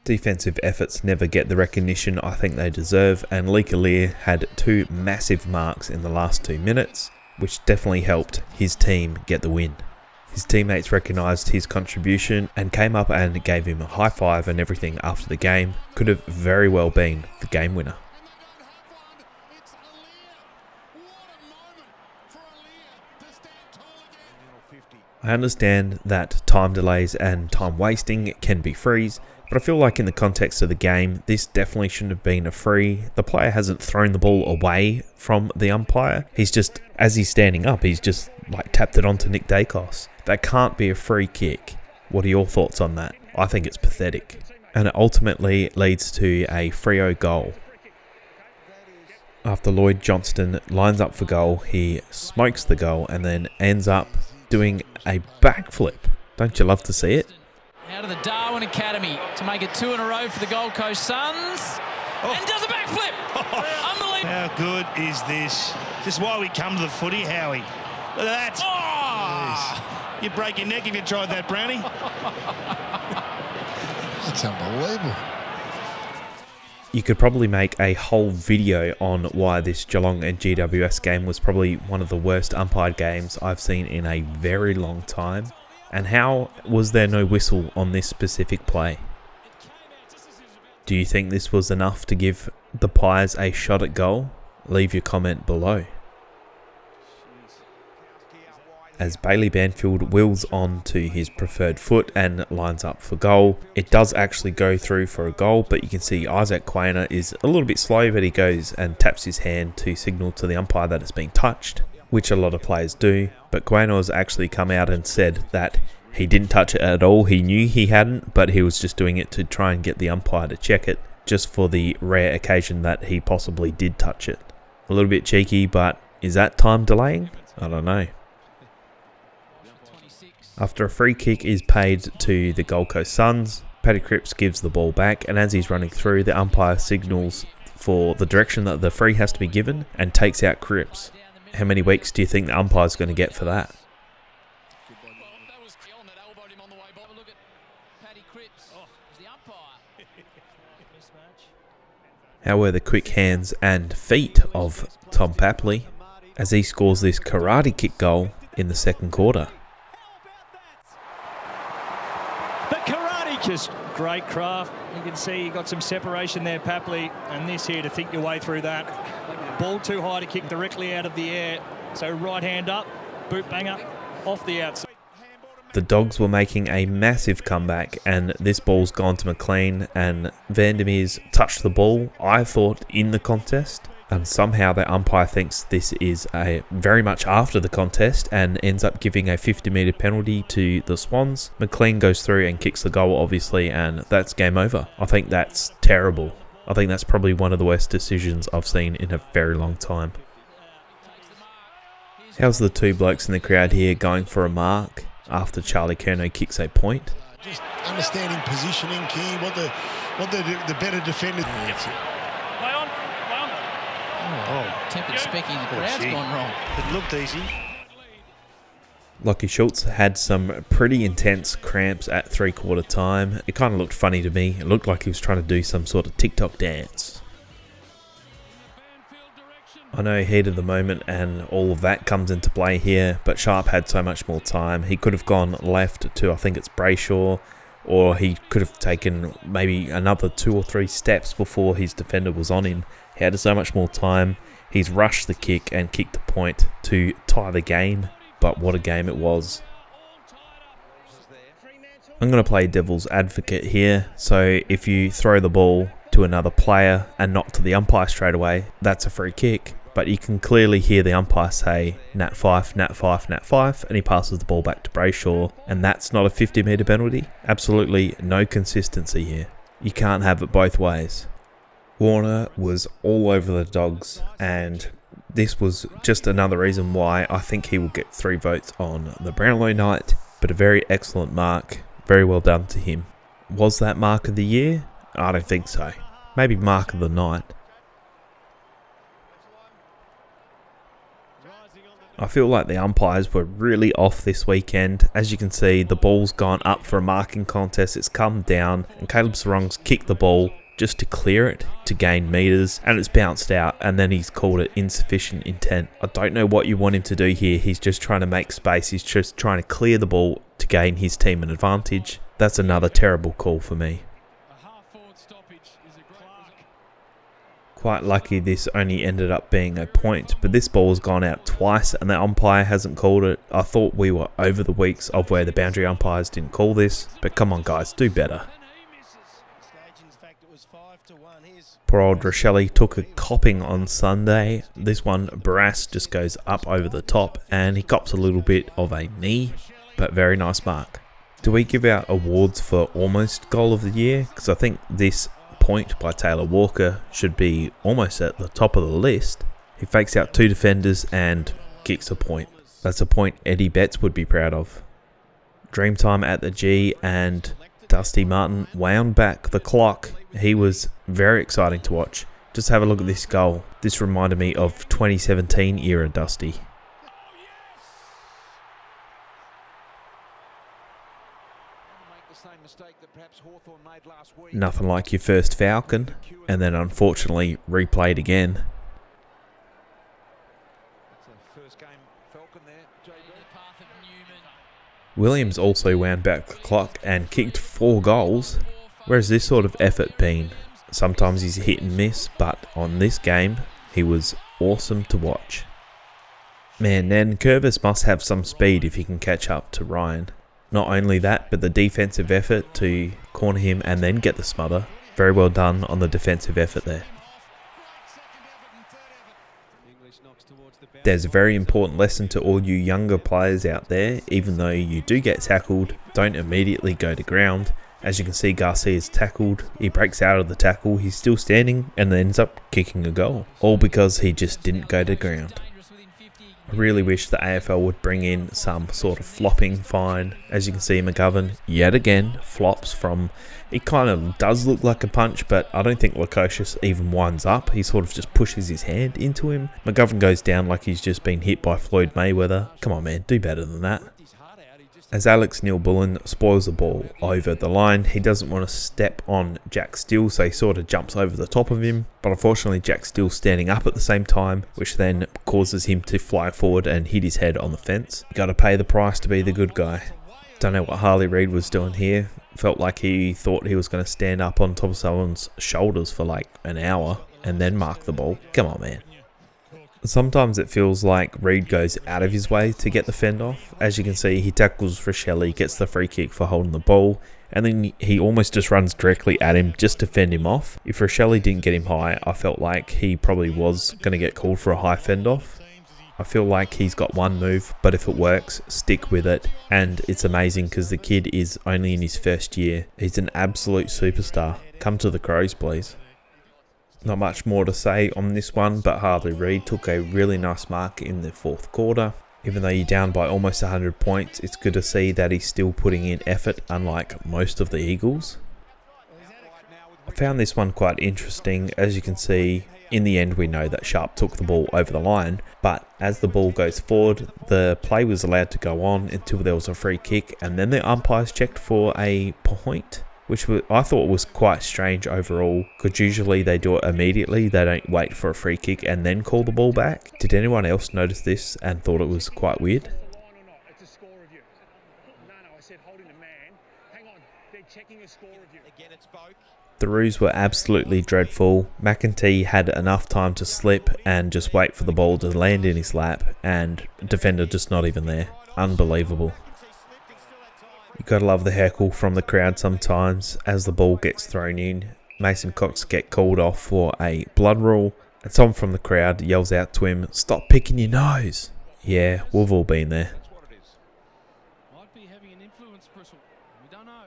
Defensive efforts never get the recognition I think they deserve, and Lee Collier had 2 massive marks in the last 2 minutes, which definitely helped his team get the win. His teammates recognised his contribution and came up and gave him a high five and everything after the game. Could have very well been the game winner. I understand that time delays and time wasting can be frees, but I feel like in the context of the game, this definitely shouldn't have been a free. The player hasn't thrown the ball away from the umpire. He's just, as he's standing up, he's just like tapped it onto Nick Dacos. That can't be a free kick. What are your thoughts on that? I think it's pathetic. And it ultimately leads to a Freo goal. After Lloyd Johnston lines up for goal, he smokes the goal and then ends up doing a backflip. Don't you love to see it? Out of the Darwin Academy to make it 2 in a row for the Gold Coast Suns. And does a backflip. Unbelievable. How good is this? This is why we come to the footy, Howie. Look at that. Oh! You'd break your neck if you tried that, Brownie. That's unbelievable. You could probably make a whole video on why this Geelong and GWS game was probably one of the worst umpired games I've seen in a very long time. And how was there no whistle on this specific play? Do you think this was enough to give the Pies a shot at goal? Leave your comment below. As Bailey Banfield wheels on to his preferred foot and lines up for goal, it does actually go through for a goal, but you can see Isaac Quainer is a little bit slow, but he goes and taps his hand to signal to the umpire that it's being touched, which a lot of players do. But Quainer has actually come out and said that he didn't touch it at all. He knew he hadn't, but he was just doing it to try and get the umpire to check it, just for the rare occasion that he possibly did touch it. A little bit cheeky, but is that time delaying? I don't know. After a free kick is paid to the Gold Coast Suns, Paddy Cripps gives the ball back, and as he's running through, the umpire signals for the direction that the free has to be given and takes out Cripps. How many weeks do you think the umpire's going to get for that? How were the quick hands and feet of Tom Papley as he scores this karate kick goal in the second quarter? The karate, just great craft. You can see you got some separation there, Papley, and this here to think your way through that. Ball too high to kick directly out of the air. So right hand up, boot banger off the outside. The Dogs were making a massive comeback, and this ball's gone to McLean, and Vandermeers touched the ball, I thought, in the contest. And somehow the umpire thinks this is a very much after the contest and ends up giving a 50-metre penalty to the Swans. McLean goes through and kicks the goal, obviously, and that's game over. I think that's terrible. I think that's probably one of the worst decisions I've seen in a very long time. How's the 2 blokes in the crowd here going for a mark after Charlie Curnow kicks a point? Just understanding positioning, key, what the better defender. Attempted specking, the crowd's gone wrong. It looked easy. Lachie Schultz had some pretty intense cramps at 3/4 time. It kind of looked funny to me. It looked like he was trying to do some sort of TikTok dance. I know heat of the moment and all of that comes into play here, but Sharp had so much more time. He could have gone left to, I think it's Brayshaw, or he could have taken maybe another 2 or 3 steps before his defender was on him. He had so much more time. He's rushed the kick and kicked the point to tie the game, but what a game it was. I'm going to play devil's advocate here, so if you throw the ball to another player and not to the umpire straight away, that's a free kick. But you can clearly hear the umpire say, Nat Fyfe, Nat Fyfe, Nat Fyfe, and he passes the ball back to Brayshaw, and that's not a 50-metre penalty. Absolutely no consistency here. You can't have it both ways. Warner was all over the Dogs, and this was just another reason why I think he will get 3 votes on the Brownlow night, but a very excellent mark. Very well done to him. Was that mark of the year? I don't think so. Maybe mark of the night. I feel like the umpires were really off this weekend. As you can see, the ball's gone up for a marking contest, it's come down, and Caleb Serong's kicked the ball just to clear it, to gain metres, and it's bounced out, and then he's called it insufficient intent. I don't know what you want him to do here. He's just trying to make space. He's just trying to clear the ball to gain his team an advantage. That's another terrible call for me. Quite lucky this only ended up being a point, but this ball has gone out twice and the umpire hasn't called it. I thought we were over the weeks of where the boundary umpires didn't call this, but come on guys, do better. Poor old Rochelle took a copping on Sunday. This one, Barras just goes up over the top and he cops a little bit of a knee, but very nice mark. Do we give out awards for almost goal of the year? Because I think this point by Taylor Walker should be almost at the top of the list. He fakes out 2 defenders and kicks a point. That's a point Eddie Betts would be proud of. Dreamtime at the G, and Dusty Martin wound back the clock. He was very exciting to watch. Just have a look at this goal. This reminded me of 2017 era Dusty. Nothing like your first Falcon, and then unfortunately replayed again. Williams also wound back the clock and kicked 4 goals. Where's this sort of effort been? Sometimes he's hit and miss, but on this game, he was awesome to watch. Man, Nankervis must have some speed if he can catch up to Ryan. Not only that, but the defensive effort to corner him and then get the smother. Very well done on the defensive effort there. There's a very important lesson to all you younger players out there. Even though you do get tackled, don't immediately go to ground. As you can see, Garcia's tackled. He breaks out of the tackle. He's still standing and then ends up kicking a goal. All because he just didn't go to ground. I really wish the AFL would bring in some sort of flopping fine. As you can see, McGovern yet again flops from, it kind of does look like a punch, but I don't think Lukosius even winds up. He sort of just pushes his hand into him. McGovern goes down like he's just been hit by Floyd Mayweather. Come on man, do better than that. As Alex Neil-Bullen spoils the ball over the line, he doesn't want to step on Jack Steele, so he sort of jumps over the top of him. But unfortunately, Jack Steele's standing up at the same time, which then causes him to fly forward and hit his head on the fence. You got to pay the price to be the good guy. Don't know what Harley Reid was doing here. Felt like he thought he was going to stand up on top of someone's shoulders for like an hour and then mark the ball. Come on, man. Sometimes it feels like Reid goes out of his way to get the fend off. As you can see, he tackles Rochelle, gets the free kick for holding the ball, and then he almost just runs directly at him just to fend him off. If Rochelle didn't get him high, I felt like he probably was going to get called for a high fend off. I feel like he's got one move, but if it works, stick with it. And it's amazing because the kid is only in his first year. He's an absolute superstar. Come to the Crows, please. Not much more to say on this one, but Harley Reid took a really nice mark in the 4th quarter. Even though you're down by almost 100 points, it's good to see that he's still putting in effort, unlike most of the Eagles. I found this one quite interesting. As you can see, in the end we know that Sharp took the ball over the line, but as the ball goes forward, the play was allowed to go on until there was a free kick, and then the umpires checked for a point, which I thought was quite strange overall, because usually they do it immediately. They don't wait for a free kick and then call the ball back. Did anyone else notice this and thought it was quite weird? It's a score review. No, I said holding the man. Hang on, they're checking a score review. Again, it's Boak. The roos were absolutely dreadful. McEntee had enough time to slip and just wait for the ball to land in his lap, and defender just not even there. Unbelievable. You gotta love the heckle from the crowd sometimes as the ball gets thrown in. Mason Cox get called off for a blood rule, and someone from the crowd yells out to him, "Stop picking your nose." Yeah, we've all been there. Might be having an influence, Bristol. We don't know.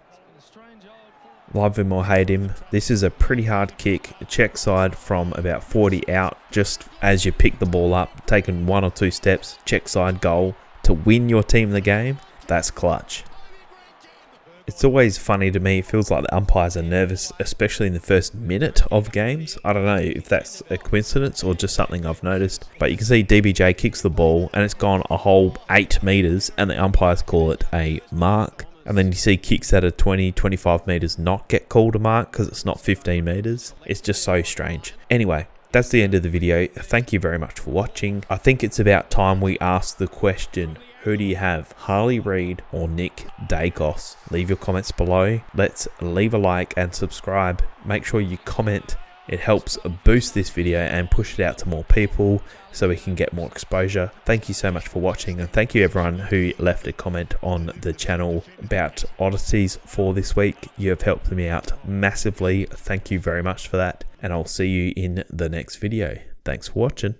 It's been a strange old... Love him or hate him, this is a pretty hard kick. Check side from about 40 out, just as you pick the ball up, taking 1 or 2 steps, check side goal. To win your team the game, that's clutch. It's always funny to me. It feels like the umpires are nervous, especially in the first minute of games. I don't know if that's a coincidence or just something I've noticed. But you can see DBJ kicks the ball and it's gone a whole 8 metres and the umpires call it a mark. And then you see kicks that are 20, 25 metres not get called a mark because it's not 15 metres. It's just so strange. Anyway, that's the end of the video. Thank you very much for watching. I think it's about time we ask the question, who do you have, Harley Reid or Nick Daicos? Leave your comments below. Let's leave a like and subscribe. Make sure you comment. It helps boost this video and push it out to more people so we can get more exposure. Thank you so much for watching, and thank you everyone who left a comment on the channel about oddities for this week. You have helped me out massively. Thank you very much for that, and I'll see you in the next video. Thanks for watching.